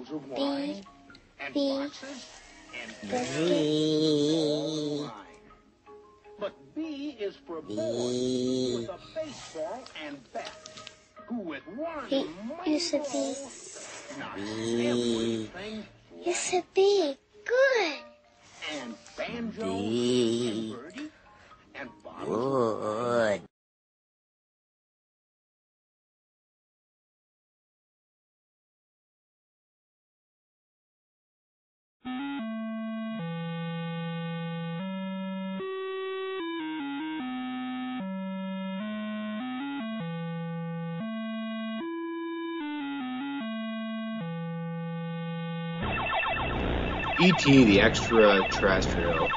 bottles of wine and boxes and B. But B is for boys with a baseball and bat, who with one You said B. not everything You said B. Good. and banjo B. and birdie and bottles of wine. Good. E.T. the Extraterrestrial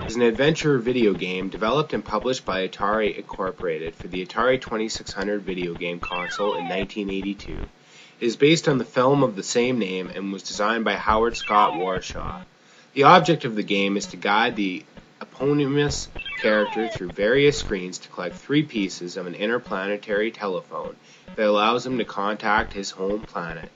is an adventure video game developed and published by Atari Incorporated for the Atari 2600 video game console in 1982. It is based on the film of the same name and was designed by Howard Scott Warshaw. The object of the game is to guide the eponymous character through various screens to collect 3 pieces of an interplanetary telephone that allows him to contact his home planet.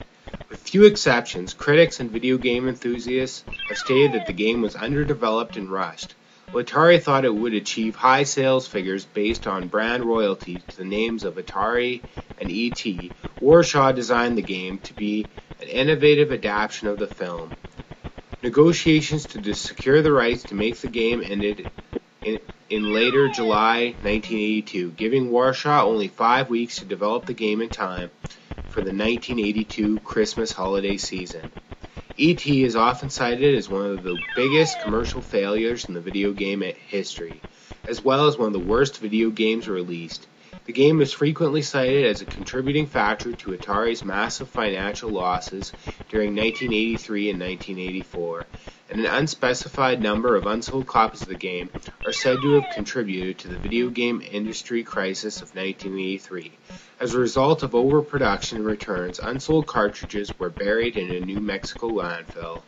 With few exceptions, critics and video game enthusiasts have stated that the game was underdeveloped and rushed. While Atari thought it would achieve high sales figures based on brand royalty to the names of Atari and E.T., Warshaw designed the game to be an innovative adaptation of the film. Negotiations to secure the rights to make the game ended in later July 1982, giving Warshaw only 5 weeks to develop the game in time for the 1982 Christmas holiday season. E.T. is often cited as one of the biggest commercial failures in the video game history, as well as one of the worst video games released. The game is frequently cited as a contributing factor to Atari's massive financial losses during 1983 and 1984, and an unspecified number of unsold copies of the game are said to have contributed to the video game industry crisis of 1983. As a result of overproduction and returns, unsold cartridges were buried in a New Mexico landfill.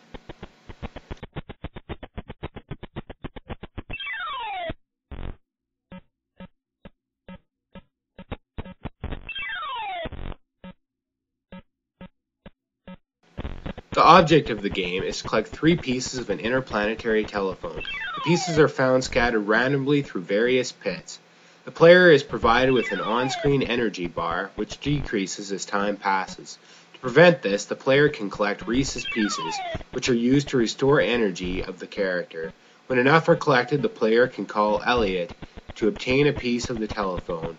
The object of the game is to collect 3 pieces of an interplanetary telephone. The pieces are found scattered randomly through various pits. The player is provided with an on-screen energy bar, which decreases as time passes. To prevent this, the player can collect Reese's Pieces, which are used to restore energy of the character. When enough are collected, the player can call Elliot to obtain a piece of the telephone.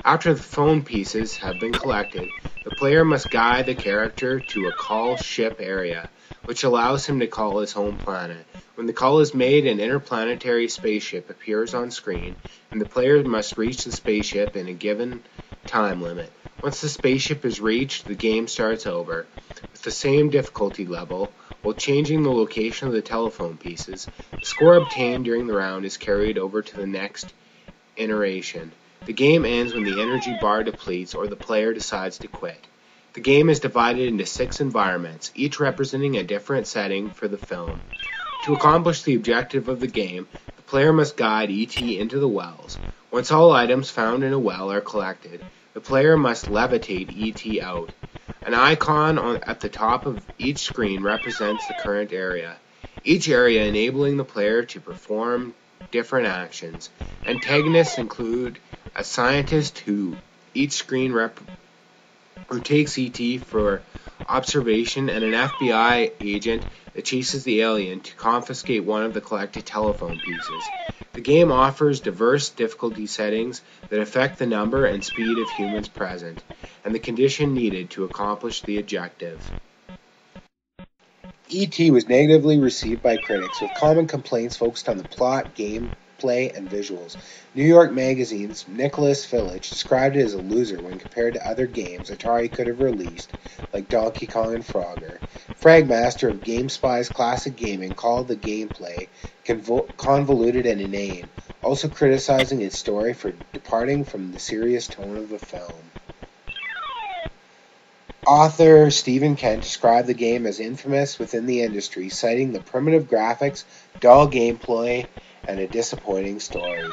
After the phone pieces have been collected, the player must guide the character to a call ship area, which allows him to call his home planet. When the call is made, an interplanetary spaceship appears on screen, and the player must reach the spaceship in a given time limit. Once the spaceship is reached, the game starts over, with the same difficulty level, while changing the location of the telephone pieces. The score obtained during the round is carried over to the next iteration. The game ends when the energy bar depletes or the player decides to quit. The game is divided into 6 environments, each representing a different setting for the film. To accomplish the objective of the game, the player must guide E.T. into the wells. Once all items found in a well are collected, the player must levitate E.T. out. An icon at the top of each screen represents the current area, each area enabling the player to perform different actions. Antagonists include a scientist who each screen takes E.T. for observation, and an FBI agent that chases the alien to confiscate one of the collected telephone pieces. The game offers diverse difficulty settings that affect the number and speed of humans present, and the condition needed to accomplish the objective. E.T. was negatively received by critics, with common complaints focused on the plot, gameplay, and visuals. New York Magazine's Nicholas Village described it as a loser when compared to other games Atari could have released, like Donkey Kong and Frogger. Fragmaster of GameSpy's Classic Gaming called the gameplay convoluted and inane, also criticizing its story for departing from the serious tone of the film. Author Stephen Kent described the game as infamous within the industry, citing the primitive graphics, dull gameplay, and a disappointing story.